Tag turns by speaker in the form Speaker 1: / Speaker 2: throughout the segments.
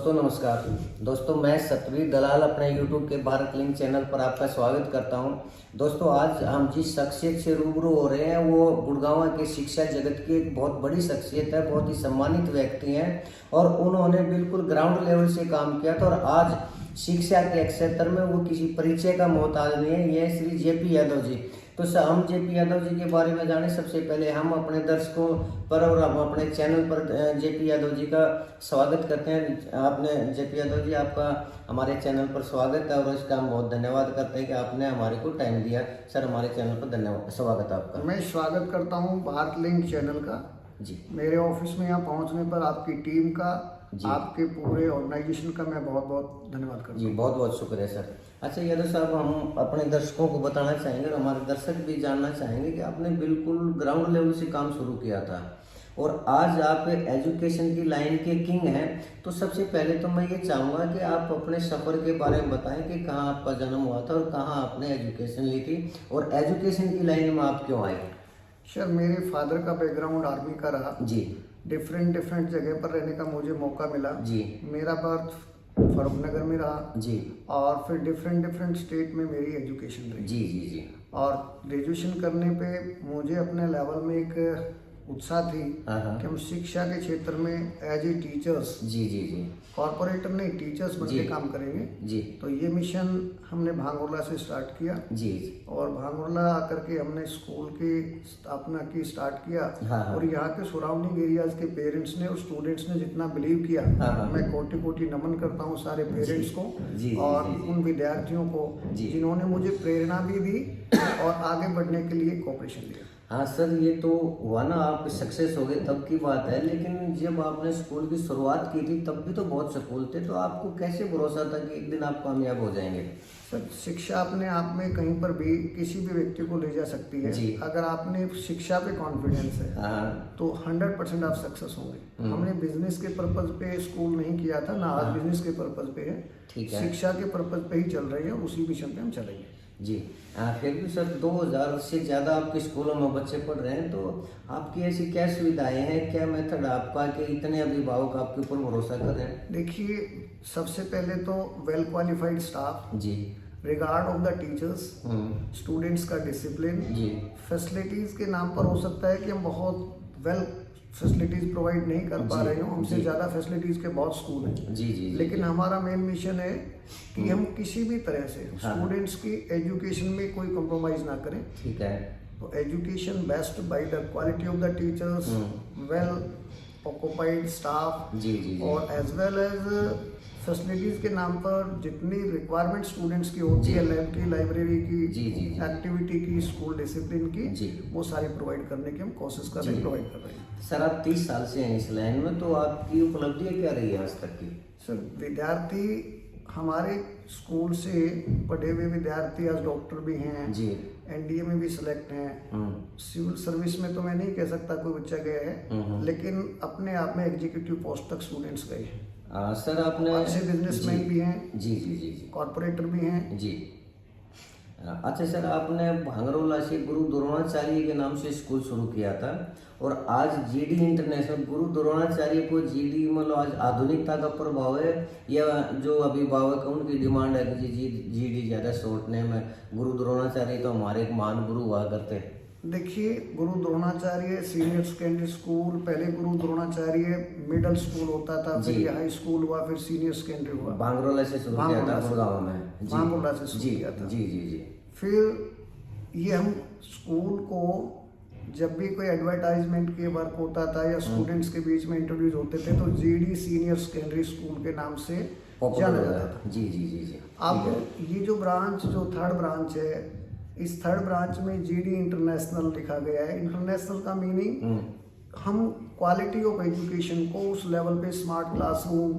Speaker 1: दोस्तों नमस्कार। दोस्तों मैं सतवीर दलाल अपने YouTube के भारत लिंक चैनल पर आपका स्वागत करता हूं। दोस्तों आज हम जिस शख्सियत से रूबरू हो रहे हैं वो गुड़गांव के शिक्षा जगत की एक बहुत बड़ी शख्सियत है, बहुत ही सम्मानित व्यक्ति हैं और उन्होंने बिल्कुल ग्राउंड लेवल से काम किया था और आज शिक्षा के क्षेत्र में वो किसी परिचय का मोहताज नहीं है। ये श्री जेपी यादव जी। तो हम जेपी यादव जी के बारे में जाने सबसे पहले हम अपने दर्शकों पर और हम अपने चैनल पर जेपी यादव जी का स्वागत करते हैं। आपने जेपी यादव जी आपका हमारे चैनल पर स्वागत है और इसका हम बहुत धन्यवाद करते हैं कि आपने हमारे को टाइम दिया। सर हमारे चैनल पर धन्यवाद, स्वागत है आपका।
Speaker 2: मैं स्वागत करता हूं भारत लिंक चैनल का
Speaker 1: जी।
Speaker 2: मेरे ऑफिस में यहाँ पहुँचने पर आपकी टीम का, आपके पूरे ऑर्गेनाइजेशन का मैं बहुत बहुत धन्यवाद करता हूँ।
Speaker 1: जी बहुत बहुत शुक्रिया सर। अच्छा यादव साहब, हम अपने दर्शकों को बताना चाहेंगे और हमारे दर्शक भी जानना चाहेंगे कि आपने बिल्कुल ग्राउंड लेवल से काम शुरू किया था और आज आप एजुकेशन की लाइन के किंग हैं। तो सबसे पहले तो मैं ये चाहूँगा कि आप अपने सफ़र के बारे में बताएं कि कहाँ आपका जन्म हुआ था और कहाँ आपने एजुकेशन ली थी और एजुकेशन की लाइन में आप क्यों आए?
Speaker 2: सर मेरे फादर का बैकग्राउंड आर्मी का रहा
Speaker 1: जी।
Speaker 2: डिफरेंट जगह पर रहने का मुझे मौका मिला
Speaker 1: जी।
Speaker 2: मेरा बर्थ फरूखनगर में रहा
Speaker 1: जी।
Speaker 2: और फिर डिफरेंट स्टेट में मेरी एजुकेशन रही।
Speaker 1: जी जी जी।
Speaker 2: और ग्रेजुएशन करने पे मुझे अपने लेवल में एक उत्साह थी कि हम शिक्षा के क्षेत्र में as a teachers,
Speaker 1: ji ji ji,
Speaker 2: corporator नहीं टीचर्स बन के काम करेंगे।
Speaker 1: जी।
Speaker 2: तो ये मिशन हमने भांगुरला से स्टार्ट किया।
Speaker 1: जी।
Speaker 2: और भांगुरला आकर के हमने स्कूल की स्थापना की स्टार्ट किया। और यहाँ के सराउंडिंग एरियाज के पेरेंट्स ने और स्टूडेंट्स ने जितना बिलीव किया, मैं कोटि कोटि नमन करता हूँ सारे पेरेंट्स को और उन विद्यार्थियों को जिन्होंने मुझे प्रेरणा भी दी और आगे बढ़ने के लिए कोऑपरेशन दिया।
Speaker 1: हाँ सर, ये तो हुआ ना, आप सक्सेस हो गए तब की बात है, लेकिन जब आपने स्कूल की शुरुआत की थी तब भी तो बहुत स्कूल थे, तो आपको कैसे भरोसा था कि एक दिन आप कामयाब हो जाएंगे?
Speaker 2: सर शिक्षा अपने आप में कहीं पर भी किसी भी व्यक्ति को ले जा सकती है। अगर आपने शिक्षा पे कॉन्फिडेंस है तो 100% आप सक्सेस होंगे। हमने बिजनेस के पर्पज पे स्कूल नहीं किया था ना, आज बिजनेस के पर्पज पे है, शिक्षा के पर्पज पे ही चल रही है और उसी मिशन पे हम चलेंगे।
Speaker 1: जी। फिर भी सर 2000 से ज़्यादा आपके स्कूलों में बच्चे पढ़ रहे हैं, तो आपकी ऐसी क्या सुविधाएं हैं, क्या मेथड आपका कि इतने अभिभावक आपके ऊपर भरोसा कर रहे हैं?
Speaker 2: देखिए सबसे पहले तो वेल क्वालिफाइड स्टाफ
Speaker 1: जी,
Speaker 2: regard of the teachers, students का डिसिप्लिन,
Speaker 1: जी,
Speaker 2: फैसिलिटीज के नाम पर हो सकता है कि हम बहुत वेल फैसिलिटीज प्रोवाइड नहीं कर पा रहे हो, हमसे ज़्यादा फैसिलिटीज के बहुत स्कूल हैं।
Speaker 1: जी जी।
Speaker 2: लेकिन हमारा मेन मिशन है कि हम किसी भी तरह से स्टूडेंट्स की एजुकेशन में कोई कॉम्प्रोमाइज ना करें।
Speaker 1: ठीक है।
Speaker 2: तो education best by the quality of the teachers, well occupied staff,
Speaker 1: जी जी,
Speaker 2: और एज वेल एज फैसिलिटीज के नाम पर जितनी रिक्वायरमेंट स्टूडेंट्स की होती है, लैब की, लाइब्रेरी की, एक्टिविटी की, स्कूल डिसिप्लिन की, वो सारी प्रोवाइड करने की हम कोशिश कर रहे हैं, प्रोवाइड कर रहे हैं।
Speaker 1: सर आप 30 साल से हैं इस लाइन में, तो आपकी उपलब्धियाँ क्या रही है आज तक की?
Speaker 2: सर विद्यार्थी हमारे स्कूल से पढ़े हुए विद्यार्थी आज डॉक्टर भी हैं जी, एनडीए में भी सिलेक्ट हैं, सिविल सर्विस में तो मैं नहीं कह सकता कोई बच्चा गया है, लेकिन अपने आप में एग्जीक्यूटिव पोस्ट तक स्टूडेंट्स गए हैं।
Speaker 1: सर आपने
Speaker 2: अच्छे बिजनेसमैन भी हैं,
Speaker 1: जी जी जी जी,
Speaker 2: कॉर्पोरेटर भी हैं जी।
Speaker 1: अच्छा सर, आपने भांगरोला से गुरु द्रोणाचार्य के नाम से स्कूल शुरू किया था और आज जीडी इंटरनेशनल, गुरु द्रोणाचार्य को जीडी मतलब आज आधुनिकता का प्रभाव है या जो अभिभावक है उनकी डिमांड है कि जीडी ज़्यादा छोड़ने में? गुरु द्रोणाचार्य तो हमारे एक महान गुरु हुआ करते हैं।
Speaker 2: देखिए गुरु द्रोणाचार्य सीनियर सेकेंडरी स्कूल, पहले गुरु द्रोणाचार्य मिडिल स्कूल होता था, फिर हाई स्कूल हुआ, फिर सीनियर सेकेंडरी हुआ।
Speaker 1: भांगरोला से शुरू किया था, गुड़गांव में
Speaker 2: भांगरोला से शुरू किया था।
Speaker 1: जी जी जी।
Speaker 2: फिर ये हम स्कूल को जब भी कोई एडवर्टाइजमेंट के वर्क होता था या स्टूडेंट्स के बीच में इंट्रोड्यूस होते थे तो जीडी सीनियर सेकेंडरी स्कूल के नाम से जाना जाता था।
Speaker 1: जी जी जी जी।
Speaker 2: अब ये जो ब्रांच, जो थर्ड ब्रांच है, इस थर्ड ब्रांच में जीडी इंटरनेशनल लिखा गया है। इंटरनेशनल का मीनिंग हम क्वालिटी ऑफ एजुकेशन को उस लेवल पे स्मार्ट क्लासरूम,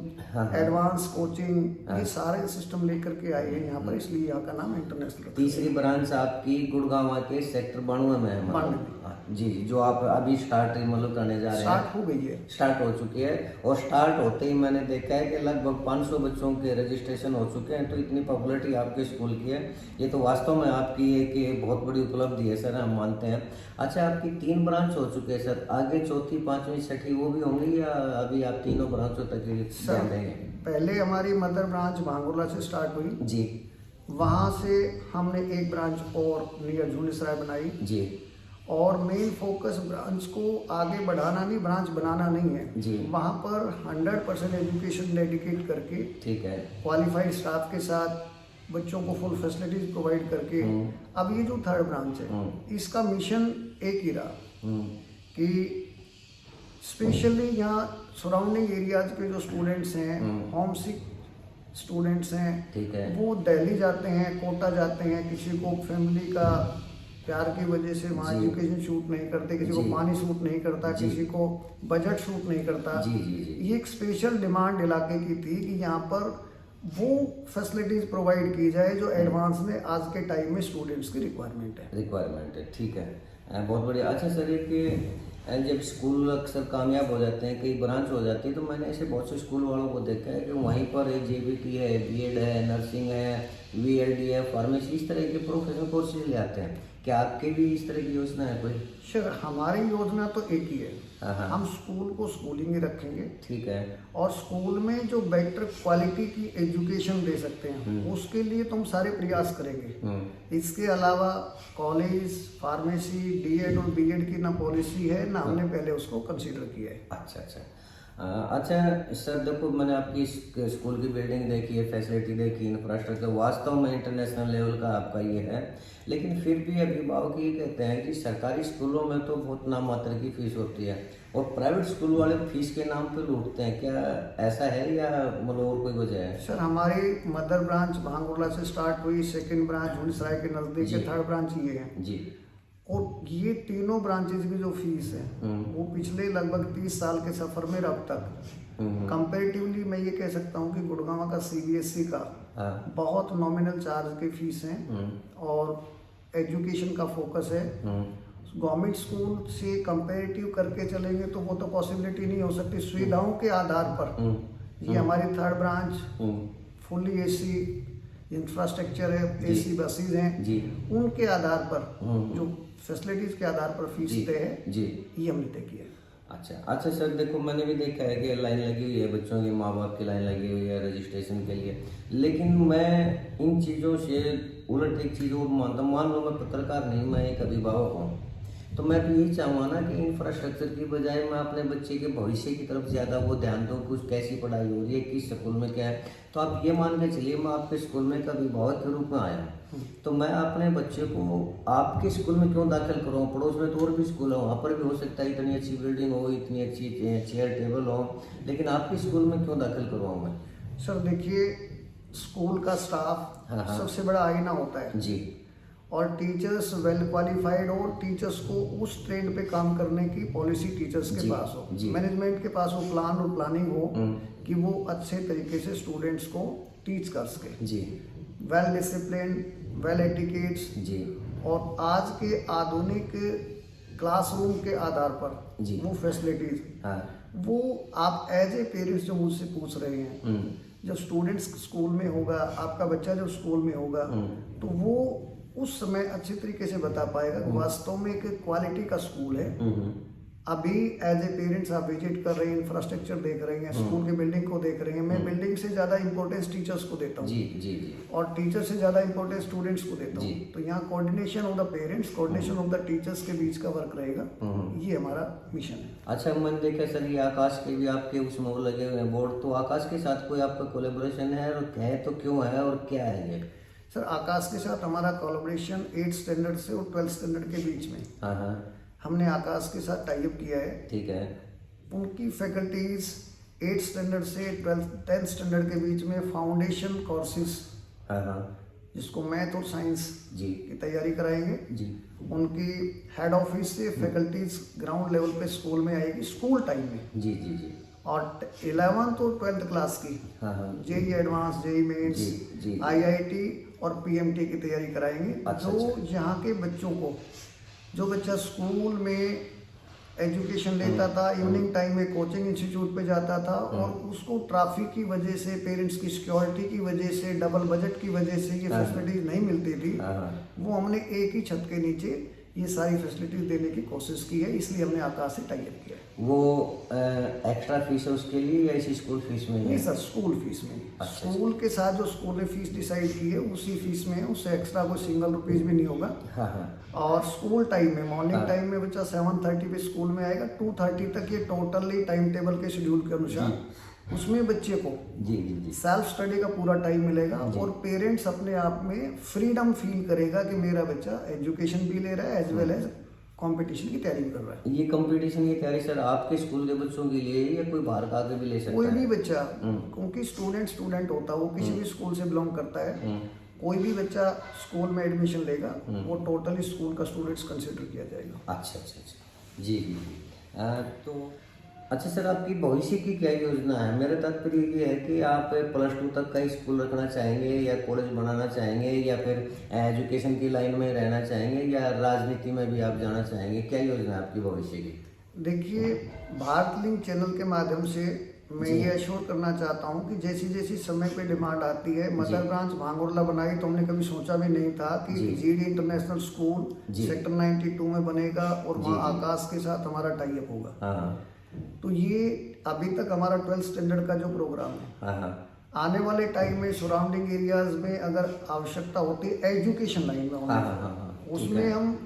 Speaker 2: एडवांस कोचिंग, ये सारे सिस्टम लेकर के आए हैं यहाँ पर, इसलिए यहाँ का नाम इंटरनेशनल।
Speaker 1: तीसरी ब्रांच आपकी गुड़गांव के सेक्टर 92 में है जी जी, जो आप अभी स्टार्ट मतलब करने जा रहे हैं?
Speaker 2: स्टार्ट हो गई है,
Speaker 1: स्टार्ट हो चुकी है और स्टार्ट होते ही मैंने देखा है कि लगभग 500 बच्चों के रजिस्ट्रेशन हो चुके हैं। तो इतनी पॉपुलरिटी आपके स्कूल की है, ये तो वास्तव में आपकी एक बहुत बड़ी उपलब्धि है सर, हम मानते हैं। अच्छा आपकी 3 ब्रांच हो चुके हैं सर, आगे चौथी, पांचवी, छठी वो भी होंगी या अभी आप तीनों ब्रांचों तक ही ध्यान देंगे?
Speaker 2: पहले हमारी मदर ब्रांच भांगोला से स्टार्ट हुई
Speaker 1: जी।
Speaker 2: वहाँ से हमने एक ब्रांच और नियर जूनीसराय बनाई
Speaker 1: जी।
Speaker 2: और मेन फोकस ब्रांच को आगे बढ़ाना नहीं, ब्रांच बनाना नहीं है
Speaker 1: जी।
Speaker 2: वहाँ पर 100% एजुकेशन डेडिकेट करके,
Speaker 1: ठीक है, क्वालिफाइड
Speaker 2: स्टाफ के साथ बच्चों को फुल फैसिलिटीज प्रोवाइड करके। अब ये जो थर्ड ब्रांच है इसका मिशन एक ही रहा कि स्पेशली यहाँ सराउंडिंग एरियाज के जो स्टूडेंट्स हैं, होम सिक स्टूडेंट्स हैं,
Speaker 1: ठीक है,
Speaker 2: वो दिल्ली जाते हैं, कोटा जाते हैं, किसी को फैमिली का प्यार की वजह से वहाँ एजुकेशन शूट नहीं करते, किसी को पानी शूट नहीं करता, किसी को बजट शूट नहीं करता। ये एक स्पेशल डिमांड इलाके की थी कि यहाँ पर वो फैसिलिटीज प्रोवाइड की जाए जो एडवांस में आज के टाइम में स्टूडेंट्स की रिक्वायरमेंट है।
Speaker 1: ठीक है, बहुत बढ़िया। अच्छा सर, एक जब स्कूल अक्सर कामयाब हो जाते हैं, कई ब्रांच हो जाती है, तो मैंने ऐसे बहुत से स्कूल वालों को देखा है कि वहीं पर JBT है, BEd है, नर्सिंग है, VLD है, फार्मेसी, इस तरह के प्रोफेशनल कोर्सेज ले आते हैं। क्या आपके भी इस तरह की योजना है कोई?
Speaker 2: सर हमारी योजना तो एक ही है,
Speaker 1: हाँ।
Speaker 2: हम स्कूल को स्कूलिंग ही रखेंगे,
Speaker 1: ठीक है,
Speaker 2: और स्कूल में जो बेटर क्वालिटी की एजुकेशन दे सकते हैं उसके लिए तो हम सारे प्रयास करेंगे। इसके अलावा कॉलेज, फार्मेसी, DEd और BEd की ना पॉलिसी है ना हमने पहले उसको कंसीडर किया है।
Speaker 1: अच्छा सर, देखो मैंने आपकी स्कूल की बिल्डिंग देखी है, फैसिलिटी देखी, इंफ्रास्ट्रक्चर वास्तव में इंटरनेशनल लेवल का आपका ये है, लेकिन फिर भी अभिभावक ये कहते हैं कि सरकारी स्कूलों में तो बहुत नाम मात्र की फीस होती है और प्राइवेट स्कूल वाले फीस के नाम पे लूटते हैं। क्या ऐसा है या मतलब और कोई वजह है?
Speaker 2: सर हमारी मदर ब्रांच भांगोला से स्टार्ट हुई, सेकंड ब्रांच जूनीसराय के नजदीक है, थर्ड ब्रांच ये है
Speaker 1: जी।
Speaker 2: और ये तीनों ब्रांचेज की जो फीस है वो पिछले लगभग 30 साल के सफर में अब तक कंपैरेटिवली मैं ये कह सकता हूँ कि गुड़गांव का CBSE का बहुत नॉमिनल चार्ज के फीस हैं और एजुकेशन का फोकस है। गवर्नमेंट स्कूल से कंपैरेटिव करके चलेंगे तो वो तो पॉसिबिलिटी नहीं हो सकती। सुविधाओं के आधार पर ये हमारी third branch fully AC infrastructure है, AC बसेज हैं, उनके आधार पर जो फैसिलिटीज के आधार पर फीस तय है ये हमने तय किया है।
Speaker 1: अच्छा सर, देखो मैंने भी देखा है कि लाइन लगी हुई है, बच्चों के माँ बाप की लाइन लगी हुई है रजिस्ट्रेशन के लिए, लेकिन मैं इन चीज़ों से उलट एक चीज़ और मानता हूँ। मान लो मैं पत्रकार नहीं, मैं एक अभिभावक हूँ, तो मैं भी यही चाहूँगा ना कि इंफ्रास्ट्रक्चर की बजाय मैं अपने बच्चे के भविष्य की तरफ ज़्यादा वो ध्यान दूँ, कुछ कैसी पढ़ाई हो रही है, किस स्कूल में क्या है। तो आप ये मान के चलिए मैं आपके स्कूल में एक अभिभावक के रूप में आया, तो मैं अपने बच्चे को आपके स्कूल में क्यों दाखिल करूँ? पड़ोस में तो और भी स्कूल है, वहाँ पर भी हो सकता है इतनी अच्छी बिल्डिंग हो, इतनी अच्छी चेयर टेबल हो, लेकिन आपके स्कूल में क्यों दाखिल करवाऊँ मैं?
Speaker 2: सर देखिए, स्कूल का स्टाफ सबसे बड़ा आईना होता है
Speaker 1: जी,
Speaker 2: और टीचर्स वेल क्वालिफाइड और टीचर्स को उस ट्रेंड पे काम करने की पॉलिसी टीचर्स के पास हो, मैनेजमेंट के पास वो प्लान और प्लानिंग हो कि वो अच्छे तरीके से स्टूडेंट्स को टीच कर सके जी, वेल डिसिप्लिन, वेल एटिकेट्स जी, और आज के आधुनिक क्लासरूम के आधार पर जी वो फैसिलिटीज वो आप एज ए पेरेंट्स जो मुझसे पूछ रहे हैं, जब स्टूडेंट्स स्कूल में होगा, आपका बच्चा जब स्कूल में होगा तो वो उस समय अच्छे तरीके से बता पाएगा वास्तव में एक क्वालिटी का स्कूल है। अभी एज ए पेरेंट्स आप विजिट कर रहे हैं, इंफ्रास्ट्रक्चर देख रहे हैं, स्कूल की बिल्डिंग को देख रहे हैं, मैं बिल्डिंग से ज्यादा इंपॉर्टेंस टीचर्स को देता हूँ जी, और टीचर से ज्यादा इंपॉर्टेंस स्टूडेंट्स को देता हूँ। तो यहाँ coordination of the parents, coordination of the teachers के बीच का वर्क रहेगा, ये हमारा मिशन है।
Speaker 1: अच्छा, मैंने देखा सर ये आकाश के भी आपके उसमें वो लगे हुए हैं बोर्ड, तो आकाश के साथ कोई आपका कोलेबोरेशन है और है तो क्यों है और क्या है ये?
Speaker 2: सर आकाश के साथ हमारा कोलैबोरेशन 8th स्टैंडर्ड से और 12th स्टैंडर्ड के बीच में हमने आकाश के साथ टाई अप किया है।
Speaker 1: ठीक है।
Speaker 2: उनकी फैकल्टीज 8th स्टैंडर्ड से 10th स्टैंडर्ड के बीच में फाउंडेशन कोर्सेज जिसको मैथ और साइंस जी की तैयारी कराएंगे जी। उनकी हेड ऑफिस से फैकल्टीज ग्राउंड लेवल पे स्कूल में आएगी स्कूल टाइम में जी जी जी। और 11th और 12th क्लास की JEE advance, JEE mains, IIT और PMT की तैयारी कराएंगे। जो यहाँ के बच्चों को, जो बच्चा स्कूल में एजुकेशन लेता था, इवनिंग टाइम में कोचिंग इंस्टीट्यूट पे जाता था और उसको ट्रैफिक की वजह से, पेरेंट्स की सिक्योरिटी की वजह से, डबल बजट की वजह से ये फैसिलिटीज नहीं मिलती थी, वो हमने एक ही छत के नीचे ये सारी फैसिलिटीज देने की कोशिश की है, इसलिए हमने आकाश से टाई अप किया है।
Speaker 1: वो एक्स्ट्रा फीस है उसके लिए या इसी स्कूल फीस में?
Speaker 2: नहीं सर, स्कूल फीस में।
Speaker 1: अच्छा।
Speaker 2: स्कूल के साथ जो स्कूल ने फीस डिसाइड की है उसी फीस में, उससे एक्स्ट्रा कोई सिंगल रुपीज भी नहीं होगा।
Speaker 1: हाँ हाँ।
Speaker 2: और स्कूल टाइम में, मॉर्निंग
Speaker 1: हाँ।
Speaker 2: टाइम में बच्चा 7:30 पे स्कूल में आएगा, 2:30 तक ये टोटली टाइम टेबल के शेड्यूल के अनुसार उसमें बच्चे को
Speaker 1: जी जी जी
Speaker 2: सेल्फ स्टडी का पूरा टाइम मिलेगा और पेरेंट्स अपने आप में फ्रीडम फील करेगा कि मेरा बच्चा एजुकेशन भी ले रहा है एज वेल एज कंपटीशन की तैयारी भी कर रहा है।
Speaker 1: ये कंपटीशन की तैयारी सर आपके स्कूल के बच्चों के लिए या कोई बाहर का आगे भी ले सकता है?
Speaker 2: कोई भी बच्चा, क्योंकि स्टूडेंट होता है, वो किसी भी स्कूल से बिलोंग करता है, कोई भी बच्चा स्कूल में एडमिशन लेगा वो टोटली स्कूल का स्टूडेंट्स कंसिडर किया जाएगा।
Speaker 1: अच्छा अच्छा अच्छा, जी जी जी। तो अच्छा सर, आपकी भविष्य की क्या योजना है? मेरा तात्पर्य ये है कि आप +2 तक का ही स्कूल रखना चाहेंगे या कॉलेज बनाना चाहेंगे या फिर एजुकेशन की लाइन में रहना चाहेंगे या राजनीति में भी आप जाना चाहेंगे? क्या योजना है आपकी भविष्य की?
Speaker 2: देखिए, भारत लिंक चैनल के माध्यम से मैं ये एश्योर करना चाहता हूँ कि जैसी जैसी समय पे डिमांड आती है, मदर ब्रांच भांगोरला बनाई तो हमने कभी सोचा भी नहीं था कि जीडी इंटरनेशनल स्कूल सेक्टर 92 में बनेगा और वहाँ आकाश के साथ हमारा टाई अप होगा।
Speaker 1: हाँ।
Speaker 2: तो ये अभी तक हमारा 12th स्टैंडर्ड का जो प्रोग्राम है,
Speaker 1: हाँ।
Speaker 2: आने वाले टाइम में सराउंडिंग एरियाज में अगर आवश्यकता होती है एजुकेशन लाइन में होने उसमें हम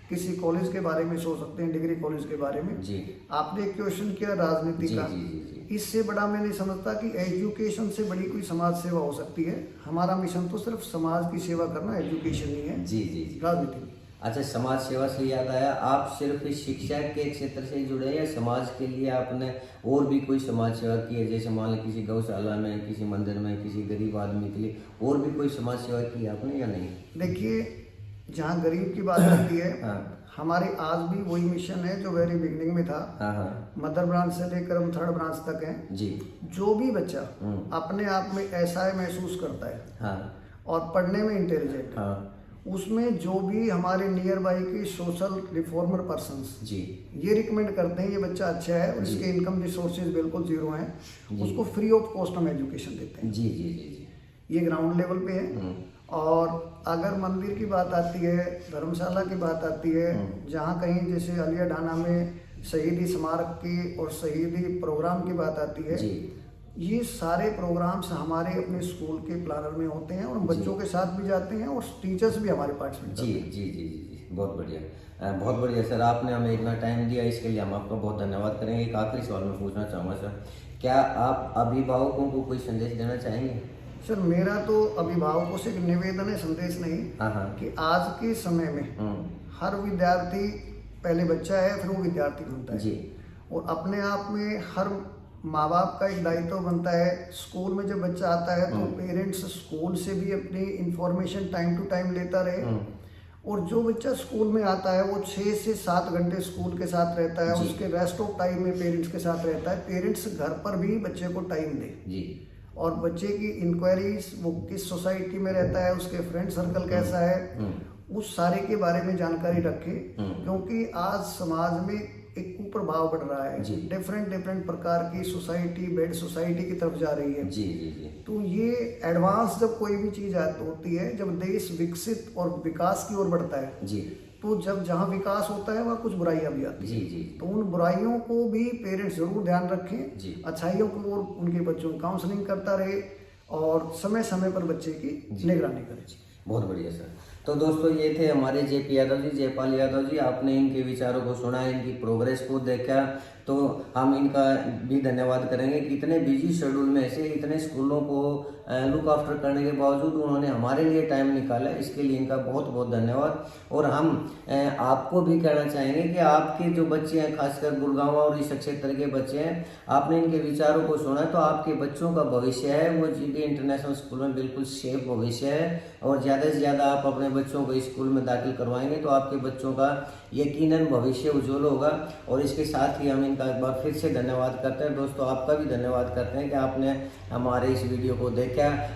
Speaker 2: किसी कॉलेज के बारे में सोच सकते हैं, डिग्री कॉलेज के बारे में।
Speaker 1: जी।
Speaker 2: आपने एक क्वेश्चन किया राजनीति का, इससे बड़ा मैं नहीं समझता कि एजुकेशन से बड़ी कोई समाज सेवा हो सकती है। हमारा मिशन तो सिर्फ समाज की सेवा करना, एजुकेशन नहीं है।
Speaker 1: जी जी जी।
Speaker 2: राजनीति।
Speaker 1: अच्छा, समाज सेवा से याद आया, आप सिर्फ इस शिक्षा के क्षेत्र से जुड़े हैं या समाज के लिए आपने और भी कोई समाज सेवा की है? जैसे मान लो किसी गौशाला में, किसी मंदिर में, किसी गरीब आदमी के लिए और भी कोई समाज सेवा की है आपने या नहीं?
Speaker 2: देखिए, जहाँ गरीब की बात आती है हमारे आज भी वही मिशन है जो वेरी बिगनिंग में था। मदर ब्रांच से लेकर हम 3rd ब्रांच तक हैं जी। जो भी बच्चा अपने आप में ऐसा महसूस करता है और पढ़ने में इंटेलिजेंट है, उसमें जो भी हमारे नियर बाई के सोशल रिफॉर्मर पर्सन्स जी ये रिकमेंड करते हैं ये बच्चा अच्छा है और इसके इनकम रिसोर्सेज बिल्कुल जीरो हैं, उसको फ्री ऑफ कॉस्ट हम एजुकेशन देते हैं। जी जी जी जी। ये ग्राउंड लेवल पे है। और अगर मंदिर की बात आती है, धर्मशाला की बात आती है, जहाँ कहीं जैसे अलिया ढाना में शहीदी स्मारक की और शहीदी प्रोग्राम की बात आती है, ये सारे प्रोग्राम्स हमारे अपने स्कूल के प्लानर में होते हैं और बच्चों के साथ भी जाते हैं और टीचर्स भी हमारे पार्टिसिपेट करते हैं। जी जी जी जी, बहुत बढ़िया, बहुत बढ़िया सर। आपने हमें इतना टाइम दिया, इसके लिए हम आपका बहुत धन्यवाद करेंगे। एक आखिरी सवाल मैं पूछना चाहूँगा सर, क्या आप अभिभावकों को कोई संदेश देना चाहेंगे? सर, मेरा तो अभिभावकों से निवेदन है, संदेश नहीं, कि आज के समय में हर विद्यार्थी पहले बच्चा है फिर वो विद्यार्थी बनता है जी। और अपने आप में हर माँ बाप का एक दायित्व बनता है, स्कूल में जब बच्चा आता है तो पेरेंट्स स्कूल से भी अपनी इंफॉर्मेशन टाइम टू टाइम लेता रहे। और जो बच्चा स्कूल में आता है वो 6 से 7 घंटे स्कूल के साथ रहता है, उसके रेस्ट ऑफ टाइम में पेरेंट्स के साथ रहता है। पेरेंट्स घर पर भी बच्चे को टाइम दे जी। और बच्चे की इंक्वायरीज, वो किस सोसाइटी में रहता है, उसके फ्रेंड सर्कल कैसा है, उस सारे के बारे में जानकारी रखे। क्योंकि आज समाज में एक कुप्रभाव बढ़ रहा है, डिफरेंट प्रकार की सोसाइटी बेड सोसाइटी की तरफ जा रही है जी जी जी। तो ये एडवांस जब कोई भी चीज होती है, जब देश विकसित और विकास की ओर बढ़ता है जी, तो जब जहाँ विकास होता है वहाँ कुछ बुराइयां भी आती हैं जी जी। तो उन बुराइयों को भी पेरेंट्स जरूर ध्यान रखें जी। अच्छाइयों को और उनके बच्चों की काउंसलिंग करता रहे और समय समय पर बच्चे की निगरानी करें। बहुत बढ़िया सर। तो दोस्तों, ये थे हमारे जेपी यादव जी, जयपाल यादव जी। आपने इनके विचारों को सुना, इनकी प्रोग्रेस को देखा, तो हम इनका भी धन्यवाद करेंगे कि इतने बिजी शेड्यूल में से इतने स्कूलों को लुक आफ्टर करने के बावजूद उन्होंने हमारे लिए टाइम निकाला, इसके लिए इनका बहुत बहुत धन्यवाद। और हम आपको भी कहना चाहेंगे कि आपके जो बच्चे हैं, खासकर गुड़गांव और इस क्षेत्र के बच्चे हैं, आपने इनके विचारों को सुना तो आपके बच्चों का भविष्य है वो जीडी इंटरनेशनल स्कूल में बिल्कुल सेफ भविष्य है। और ज़्यादा से ज़्यादा आप अपने बच्चों को स्कूल में दाखिल करवाएंगे तो आपके बच्चों का यकीनन भविष्य उज्जवल होगा। और इसके साथ ही हम इनका एक बार फिर से धन्यवाद करते हैं। दोस्तों, आपका भी धन्यवाद करते हैं कि आपने हमारे इस वीडियो को देखा,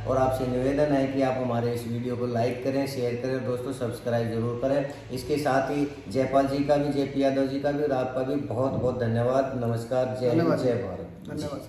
Speaker 2: और आपसे निवेदन है कि आप हमारे इस वीडियो को लाइक करें, शेयर करें, दोस्तों सब्सक्राइब जरूर करें। इसके साथ ही जयपाल जी का भी, जेपी यादव जी का भी और आपका भी बहुत बहुत धन्यवाद। नमस्कार, जय हिंद, जय भारत। धन्यवाद।